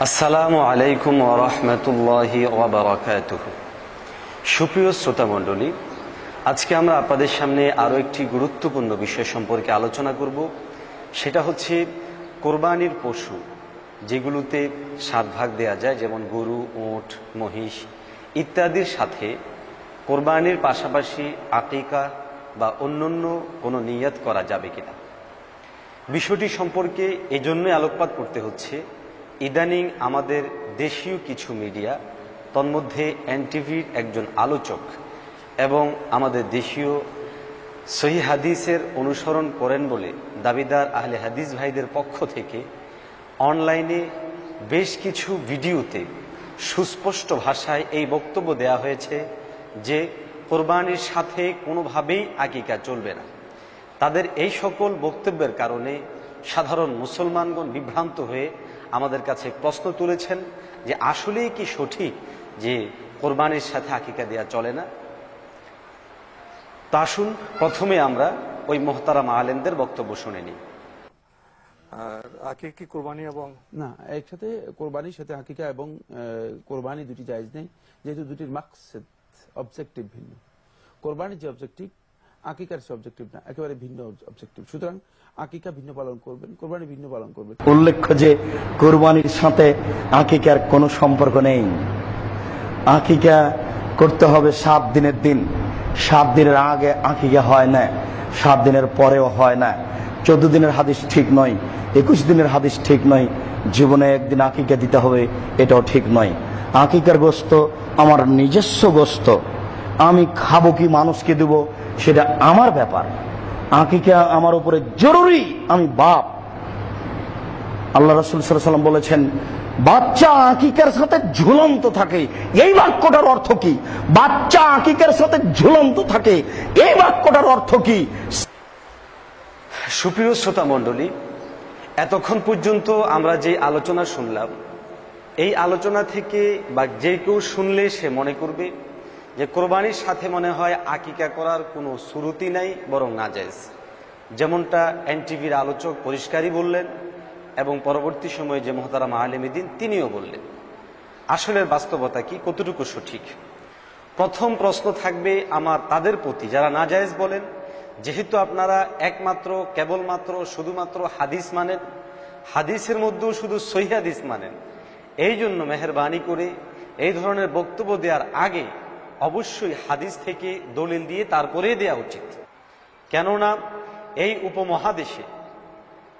আসসালামু আলাইকুম ওয়া রাহমাতুল্লাহি ওয়া বারাকাতুহু। সুপ্রিয় শ্রোতা মণ্ডলী, আজকে আমরা আপনাদের সামনে আরো একটি গুরুত্বপূর্ণ বিষয় সম্পর্কে আলোচনা করব। সেটা হচ্ছে কোরবানির পশু, যেগুলোতে 7 ভাগ দেয়া যায়, যেমন গরু, উট, মহিষ ইত্যাদির সাথে কোরবানির পাশাপাশি আকিকা বা অন্যান্য কোনো নিয়ত করা যাবে কিনা। বিষয়টি সম্পর্কে এজন্যই আলোকপাত করতে হচ্ছে, ইদানিং আমাদের দেশীয় কিছু মিডিয়া, তন্মধ্যে এনটিভির একজন আলোচক এবং আমাদের দেশীয় সহিহ হাদিসের অনুসরণ করেন বলে দাবিদার আহলে হাদিস ভাইদের পক্ষ থেকে অনলাইনে বেশ কিছু ভিডিওতে সুস্পষ্ট ভাষায় এই বক্তব্য দেয়া হয়েছে যে কোরবানির সাথে কোনোভাবেই আকিকা চলবে না। তাদের এই সকল বক্তব্যের কারণে সাধারণ মুসলমানগণ বিভ্রান্ত হয়ে আমাদের কাছে প্রশ্ন তুলেছেন যে আসলেই কি সঠিক যে কোরবানির সাথে আকিকা দেয়া চলে না। তা আসুন প্রথমে আমরা ওই মোহতারাম আলেমদের বক্তব্য শুনে নিই। আর আকিকা কোরবানি এবং না, একসাথে কোরবানির সাথে আকিকা এবং কোরবানি দুটি জায়েজ নেই, যেহেতু দুটির মাকসাদ অবজেক্টিভ ভিন্ন। কোরবানির যে অবজেক্টিভ, আকিকার সে অবজেক্টিভ না, একেবারে ভিন্ন অবজেক্টিভ। সুতরাং আকিকা ভিন্ন পালন করবেন, কোরবানি ভিন্ন পালন করবেন। উল্লেখ্য যে কোরবানির সাথে আকিকার কোনো সম্পর্ক নেই। আকিকা করতে হবে 7 দিনের দিন। 7 দিনের আগে আকিকা হয় না, 7 দিনের পরেও হয় না। 14 দিনের হাদিস ঠিক নয়, 21 দিনের হাদিস ঠিক নয়। জীবনে একদিন আকিকা দিতে হবে, এটাও ঠিক নয়। আকিকার গোশত আমার নিজস্ব গোশত, আমি খাবো কি মানুষকে দেব সেটা আমার ব্যাপার। আকিকা আমার উপরে জরুরি, আমি বাপ। আল্লাহ রাসূল সাল্লাল্লাহু আলাইহি ওয়াসাল্লাম বলেছেন, বাচ্চা আকিকার সাথে ঝুলন্ত থাকে। এই বাক্যটার অর্থ কি? বাচ্চা আকিকার সাথে ঝুলন্ত থাকে, এই বাক্যটার অর্থ কি? সুপ্রিয় শ্রোতা মণ্ডলী, এতক্ষণ পর্যন্ত আমরা যে আলোচনা শুনলাম, এই আলোচনা থেকে বা যে কেউ শুনলে সে মনে করবে যে কোরবানির সাথে মনে হয় আকিকা করার কোনো সুরতি নাই, বরং নাজায়েজ। যেমনটা এনটিভির আলোচক পরিষ্কারই বললেন এবং পরবর্তী সময়ে যে মোহতারাম আলেম দ্বীন তিনিও বললেন। আসলে বাস্তবতা কি, কতটুকু সঠিক? প্রথম প্রশ্ন থাকবে আমার তাদের প্রতি যারা নাজায়েজ বলেন, যেহেতু আপনারা একমাত্র কেবলমাত্র শুধুমাত্র হাদিস মানেন, হাদিসের মধ্যেও শুধু সহিহ হাদিস মানেন, এই জন্য মেহেরবানি করে এই ধরনের বক্তব্য দেওয়ার আগে অবশ্যই হাদিস থেকে দলিল দিয়ে তারপরে দেয়া উচিত। কেননা এই উপমহাদেশে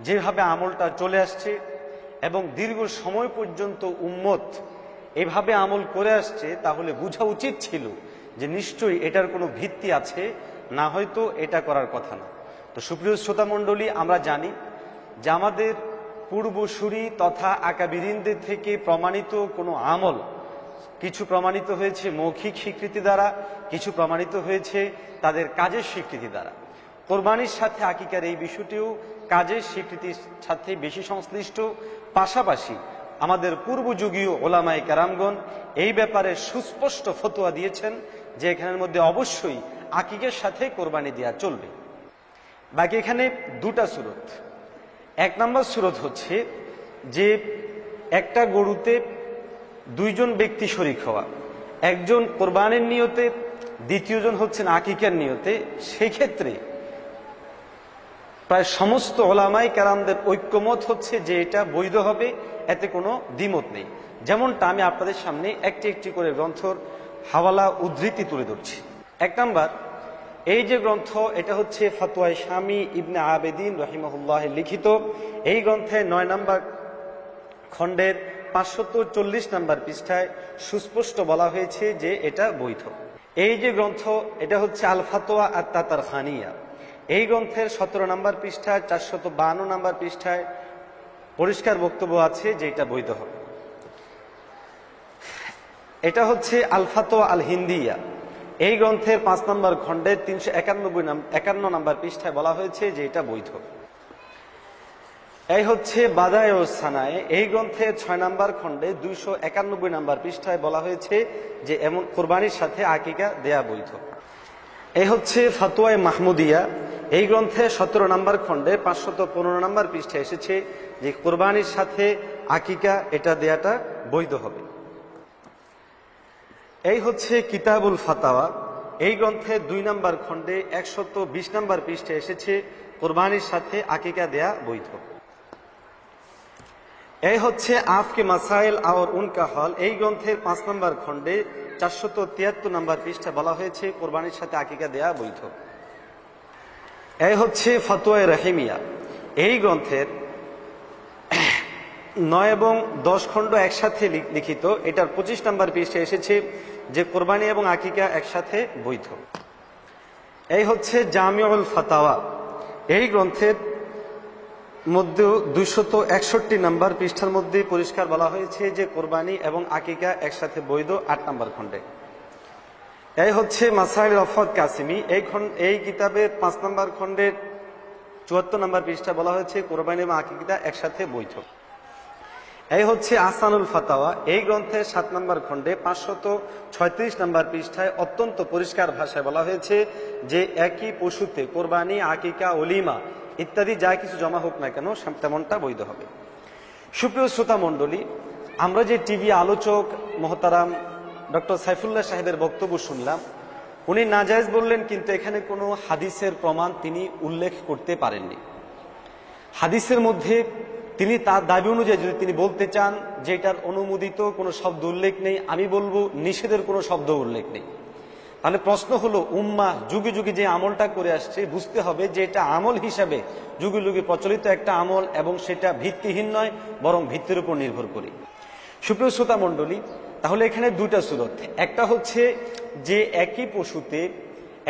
যেভাবে আমলটা চলে আসছে এবং দীর্ঘ সময় পর্যন্ত উম্মত এভাবে আমল করে আসছে, তাহলে বোঝা উচিত ছিল যে নিশ্চয়ই এটার কোনো ভিত্তি আছে, না হয়তো এটা করার কথা না। তো সুপ্রিয় শ্রোতা মণ্ডলী, আমরা জানি যে আমাদের পূর্বসূরি তথা আকাবিরিনদের থেকে প্রমাণিত কোনো আমল কিছু প্রমাণিত হয়েছে মৌখিক স্বীকৃতি দ্বারা, কিছু প্রমাণিত হয়েছে তাদের কাজের স্বীকৃতি দ্বারা। কোরবানির সাথে আকিকার এই বিষয়টিও কাজের স্বীকৃতির সাথে বেশি সংশ্লিষ্ট। পাশাপাশি আমাদের পূর্বযুগীয় ওলামায়ে কেরামগণ এই ব্যাপারে সুস্পষ্ট ফতোয়া দিয়েছেন যে এখানের মধ্যে অবশ্যই আকিকের সাথে কোরবানি দেওয়া চলবে। বাকি এখানে 2টা সুরত। 1 নম্বর সুরত হচ্ছে যে একটা গরুতে 2 জন ব্যক্তি শরীক হওয়া, একজন কোরবানির নিয়তে, দ্বিতীয়জন হচ্ছেন আকিকার নিয়তে। সেই ক্ষেত্রে প্রায় সমস্ত ওলামায়ে কেরামদের ঐক্যমত হচ্ছে যে এটা বৈধ হবে, এতে কোনো দ্বিমত নেই। যেমনটা আমি আপনাদের সামনে একটি একটি করে গ্রন্থর হাওয়ালা উদ্ধৃতি তুলে ধরছি। 1 নম্বর, এই যে গ্রন্থ, এটা হচ্ছে ফতোয়ায়ে শামী ইবনে আবেদিন রহিমাহুল্লাহ লিখিত। এই গ্রন্থে 9 নম্বর খণ্ডের 540 নম্বর পৃষ্ঠায় সুস্পষ্ট বলা হয়েছে যে এটা বৈধ। এই যে গ্রন্থ, এটা হচ্ছে আল ফাতোয়া আত-তাতারখানিয়া। এই গ্রন্থের 17 নম্বর পৃষ্ঠায় 452 নম্বর পৃষ্ঠায় পরিষ্কার বক্তব্য আছে যে এটা বৈধ হবে। এটা হচ্ছে আল ফাতোয়া আল হিন্দিয়া। এই গ্রন্থের 5 নম্বর খণ্ডের 351 নম্বর পৃষ্ঠায় বলা হয়েছে যে এটা বৈধ। এই হচ্ছে বাদায়ে ও সানায়ে। এই গ্রন্থের 6 নম্বর খণ্ডে 291 নম্বর পৃষ্ঠায় বলা হয়েছে যে এমন কোরবানির সাথে আকিকা দেয়া বৈধ। এই হচ্ছে ফতোয়ায়ে মাহমুদিয়া। এই গ্রন্থে 17 নম্বর খণ্ডে 515 নম্বর পৃষ্ঠা এসেছে যে কোরবানির সাথে আকিকা এটা দেয়াটা বৈধ হবে। এই হচ্ছে কিতাবুল ফাতাওয়া। এই গ্রন্থে 2 নম্বর খণ্ডে 120 নম্বর পৃষ্ঠা এসেছে কোরবানির সাথে আকিকা দেয়া বৈধ। এই হচ্ছে আফকে মাসাইল আর উনকা হল। এই গ্রন্থের 5 নম্বর খণ্ডে 473 নম্বর পৃষ্ঠা বলা হয়েছে কোরবানির সাথে আকিকা দেয়া বৈধ। এই হচ্ছে ফতোয়া রহিমিয়া। এই গ্রন্থের 9 এবং 10 খণ্ড একসাথে লিখিত। এটার 25 নম্বর পৃষ্ঠা এসেছে যে কোরবানি এবং আকিকা একসাথে বৈধ। এই হচ্ছে জামিউল ফাতাওয়া। এই গ্রন্থের মধ্যে 261 নম্বর পৃষ্ঠার মধ্যে পরিষ্কার বলা হয়েছে যে কোরবানি এবং আকিকা একসাথে বৈধ 8 নম্বর খণ্ডে। এই হচ্ছে মাসাইল রফত কাসিমি। এই কিতাবের 5 নম্বর খণ্ডের 74 নম্বর পৃষ্ঠা বলা হয়েছে কোরবানি এবং আকিকা একসাথে বৈধ। এই হচ্ছে আহসানুল ফাতাওয়া। এই গ্রন্থের 7 নম্বর খণ্ডে 536 নম্বর পৃষ্ঠায় অত্যন্ত পরিষ্কার ভাষায় বলা হয়েছে যে একই পশুতে কোরবানি, আকিকা, ওলিমা ইত্যাদি যা কিছু জমা হোক না কেন তেমনটা বৈধ হবে। সুপ্রিয় শ্রোতা মণ্ডলী, আমরা যে টিভি আলোচক মহতারাম ডক্টর সাইফুল্লাহ সাহেবের বক্তব্য শুনলাম, উনি নাজায়েজ বললেন, কিন্তু এখানে কোনো হাদিসের প্রমাণ তিনি উল্লেখ করতে পারেননি। হাদিসের মধ্যে তিনি তার দাবি অনুযায়ী যদি তিনি বলতে চান যে এটার অনুমোদিত কোনো শব্দ উল্লেখ নেই, আমি বলবো নিষেধের কোনো শব্দ উল্লেখ নেই। তাহলে প্রশ্ন হলো, উম্মাহ যুগে যুগে যে আমলটা করে আসছে, বুঝতে হবে যে এটা আমল হিসাবে যুগে যুগে প্রচলিত একটা আমল এবং সেটা ভিত্তিহীন নয়, বরং ভিত্তির উপর নির্ভর করে। সুপ্রিয় শ্রোতা মণ্ডলী, তাহলে এখানে 2টা সুরত। একটা হচ্ছে যে একই পশুতে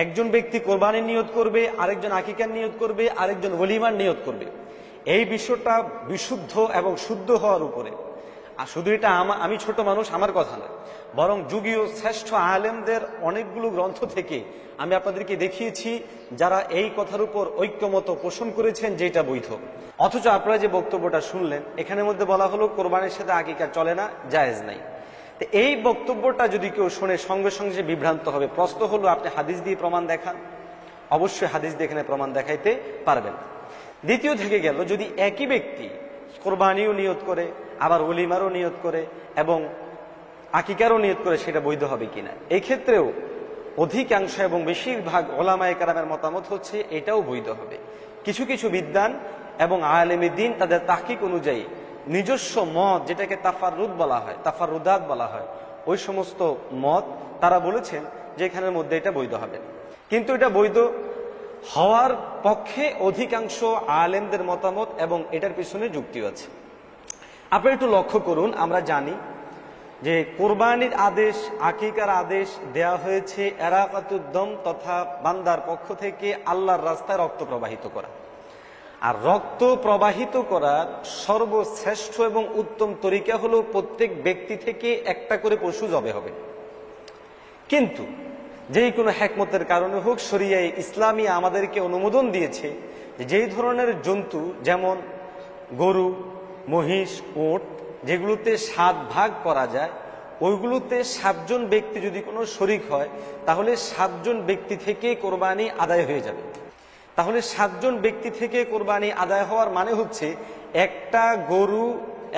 একজন ব্যক্তি কোরবানির নিয়ত করবে, আরেকজন আকিকার নিয়ত করবে, আরেকজন ওলিমার নিয়ত করবে। এই বিষয়টা বিশুদ্ধ এবং শুদ্ধ হওয়ার উপরে। আর শুধু এটা আমি ছোট মানুষ আমার কথা নয়, বরং যুগীয় শ্রেষ্ঠ আলেমদের অনেকগুলো গ্রন্থ থেকে আমি আপনাদেরকে দেখিয়েছি যারা এই কথার উপর ঐক্যমত পোষণ করেছেন যে এটা বৈধ। অথচ আপনারা যে বক্তব্যটা শুনলেন, এখানের মধ্যে বলা হলো কোরবানির সাথে আকিকা চলে না, জায়েজ নাই। এই বক্তব্যটা যদি কেউ শোনে, সঙ্গে সঙ্গে যে বিভ্রান্ত হবে। প্রশ্ন হলো, আপনি হাদিস দিয়ে প্রমাণ দেখান। অবশ্যই হাদিস দিয়ে এখানে প্রমাণ দেখাইতে পারবেন। দ্বিতীয় থেকে গেল, যদি একই ব্যক্তি কোরবানিও নিয়ত করে, আবার ওলিমারও নিয়ত করে এবং আকিকারও নিয়ত করে, সেটা বৈধ হবে কিনা। এই ক্ষেত্রেও অধিকাংশ এবং বেশিরভাগ ওলামায়ে কেরামের মতামত হচ্ছে এটাও বৈধ হবে। কিছু কিছু বিদ্বান এবং আলেমে দ্বীন তাদের তাহকিক অনুযায়ী নিজস্ব মত, যেটাকে তাফাররুদ বলা হয়, তাফাররুদাত বলা হয়, ওই সমস্ত মত তারা বলেছেন যে এখানের মধ্যে এটা বৈধ হবে। কিন্তু এটা বৈধ হওয়ার পক্ষে অধিকাংশ আলেমদের মতামত এবং এটার পিছনে যুক্তিও আছে। আপনারা একটু লক্ষ্য করুন, আমরা জানি যে কোরবানির আদেশ, আকিকার আদেশ দেয়া হয়েছে এরাকাতুদ্দম তথা বান্দার পক্ষ থেকে আল্লাহর রাস্তায় রক্ত প্রবাহিত করা। আর রক্ত প্রবাহিত করার সর্বশ্রেষ্ঠ এবং উত্তম তরিকা হলো প্রত্যেক ব্যক্তি থেকে একটা করে পশু জবে হবে। কিন্তু যেই কোনো হিকমতের কারণে হোক, শরিয়ায়ে ইসলামী আমাদেরকে অনুমোদন দিয়েছে যে যেই ধরনের জন্তু, যেমন গরু, মহিষ, উট, যেগুলোতে 7 ভাগ করা যায়, ওইগুলোতে 7 জন ব্যক্তি যদি কোনো শরিক হয়, তাহলে 7 জন ব্যক্তি থেকে কোরবানি আদায় হয়ে যাবে। তাহলে 7 জন ব্যক্তি থেকে কোরবানি আদায় হওয়ার মানে হচ্ছে একটা গরু,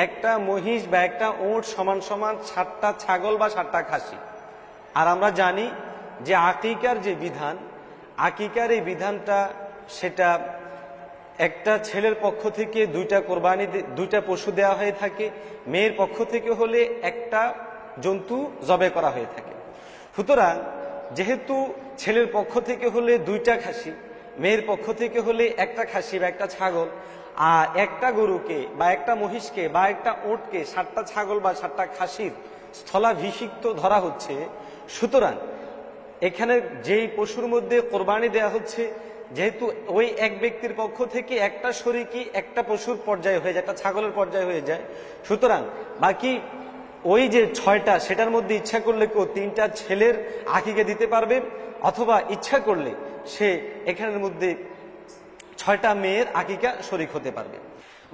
একটা মহিষ বা একটা উট সমান সমান 7টা ছাগল বা 7টা খাসি। আর আমরা জানি যে আকিকার যে বিধান, আকিকার এই বিধানটা সেটা একটা ছেলের পক্ষ থেকে 2টা কোরবানি, 2টা পশু দেওয়া হয়ে থাকে, মেয়ের পক্ষ থেকে হলে একটা জন্তু জবে করা হয়ে থাকে। সুতরাং যেহেতু ছেলের পক্ষ থেকে হলে 2টা খাসি, মেয়ের পক্ষ থেকে হলে একটা খাসি বা একটা ছাগল, আর একটা গরুকে বা একটা মহিষকে বা একটা উটকে 7টা ছাগল বা 7টা খাসির স্থলাভিষিক্ত ধরা হচ্ছে। সুতরাং এখানে যেই পশুর মধ্যে কোরবানি দেয়া হচ্ছে, যেহেতু ওই এক ব্যক্তির পক্ষ থেকে একটা শরিকি একটা পশুর পর্যায়ে হয়ে যায়, একটা ছাগলের পর্যায়ে হয়ে যায়, সুতরাং বাকি ওই যে 6টা, সেটার মধ্যে ইচ্ছা করলে কেউ 3টা ছেলের আকিকা দিতে পারবে, অথবা ইচ্ছা করলে সে এখানের মধ্যে 6টা মেয়ের আকিকা শরিক হতে পারবে।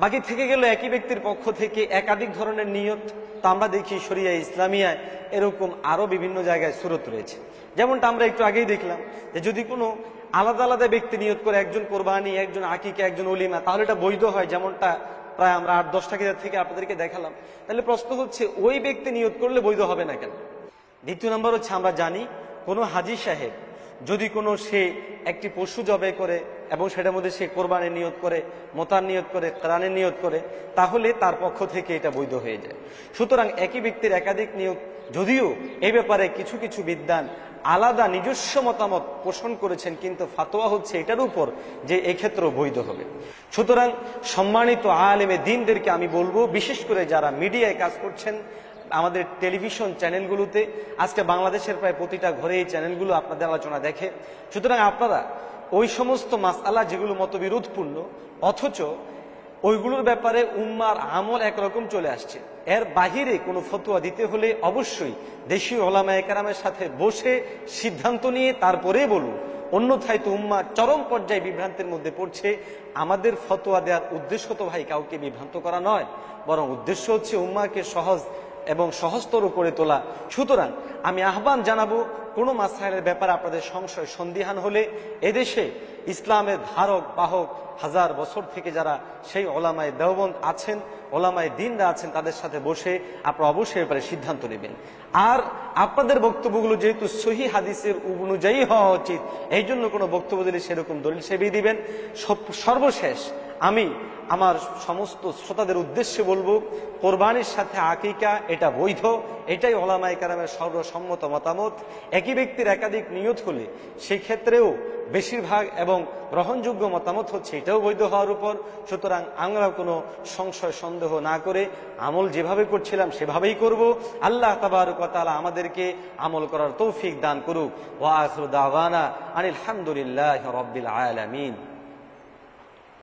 বাকি থেকে গেল একই ব্যক্তির পক্ষ থেকে একাধিক ধরনের নিয়ত। তা আমরা দেখি শরিয়া ইসলামিয়ায় এরকম আরো বিভিন্ন জায়গায় সুরত রয়েছে। যেমনটা আমরা একটু আগেই দেখলাম যে যদি কোনো আলাদা আলাদা ব্যক্তি নিয়ত করে, একজন কোরবানি, একজন আকিকা, একজন অলিমা, তাহলে এটা বৈধ হয়, যেমনটা প্রায় আমরা 8-10টা কিতাব থেকে আপনাদেরকে দেখালাম। তাহলে প্রশ্ন হচ্ছে ওই ব্যক্তি নিয়ত করলে বৈধ হবে না কেন? দ্বিতীয় নম্বর হচ্ছে, আমরা জানি কোনো হাজী সাহেব যদি কোনো সে একটি পশু জবাই করে এবং সেটার মধ্যে সে কোরবানির নিয়ত করে, মোতার নিয়ত করে, কিরানের নিয়ত করে, তাহলে তার পক্ষ থেকে এটা বৈধ হয়ে যায়। সুতরাং একই ব্যক্তির একাধিক নিয়ত, যদিও এই ব্যাপারে কিছু কিছু বিদ্বান আলাদা নিজস্ব মতামত পোষণ করেছেন, কিন্তু ফাতোয়া হচ্ছে এটার উপর যে এক্ষেত্রেও বৈধ হবে। সুতরাং সম্মানিত আলেমে দ্বীনদেরকে আমি বলবো, বিশেষ করে যারা মিডিয়ায় কাজ করছেন, আমাদের টেলিভিশন চ্যানেলগুলোতে আজকে বাংলাদেশের প্রায় প্রতিটা ঘরে এই চ্যানেলগুলো আপনাদের আলোচনা দেখে। সুতরাং আপনারা ওই সমস্ত মাসআলা যেগুলো মতবিরোধপূর্ণ, অথচ ওইগুলোর ব্যাপারে উম্মার আমল একরকম চলে আসছে, এর বাহিরে কোনো ফতোয়া দিতে হলে অবশ্যই দেশীয় ওলামায়ে কেরামের সাথে বসে সিদ্ধান্ত নিয়ে তারপরে বলুন। অন্যথায় তো উম্মা চরম পর্যায়ে বিভ্রান্তের মধ্যে পড়ছে। আমাদের ফতোয়া দেওয়ার উদ্দেশ্য তো ভাই কাউকে বিভ্রান্ত করা নয়, বরং উদ্দেশ্য হচ্ছে উম্মাকে সহজ এবং সহজতর করে তোলা। সুতরাং আমি আহ্বান জানাবো, কোনো মাসাইলের ব্যাপারে আপনাদের সংশয় সন্দিহান হলে এদেশে ইসলামের ধারক বাহক হাজার বছর থেকে যারা সেই ওলামায়ে দেওবন্দ আছেন, ওলামায়ে দ্বীনরা আছেন, তাদের সাথে বসে আপনারা অবশ্যই ব্যাপারে সিদ্ধান্ত নেবেন। আর আপনাদের বক্তব্যগুলো যেহেতু সহি হাদিসের অনুযায়ী হওয়া উচিত, এই জন্য কোনো বক্তব্য দিলে সেরকম দলিল সেবিয়ে দিবেন। সর্বশেষ আমি আমার সমস্ত শ্রোতাদের উদ্দেশ্যে বলবো, কোরবানির সাথে আকিকা এটা বৈধ, এটাই ওলামায়ে কেরামের সর্বসম্মত মতামত। একই ব্যক্তির একাধিক নিয়ত হলে সেই ক্ষেত্রেও বেশিরভাগ এবং গ্রহণযোগ্য মতামত হচ্ছে এটাও বৈধ হওয়ার উপর। সুতরাং আমরা কোনো সংশয় সন্দেহ না করে আমল যেভাবে করছিলাম সেভাবেই করব। আল্লাহ তাবারক ওয়া তাআলা আমাদেরকে আমল করার তৌফিক দান করুক। ওয়া আখিরু দাওয়ানা আনিল হামদুলিল্লাহি রাব্বিল আলামিন।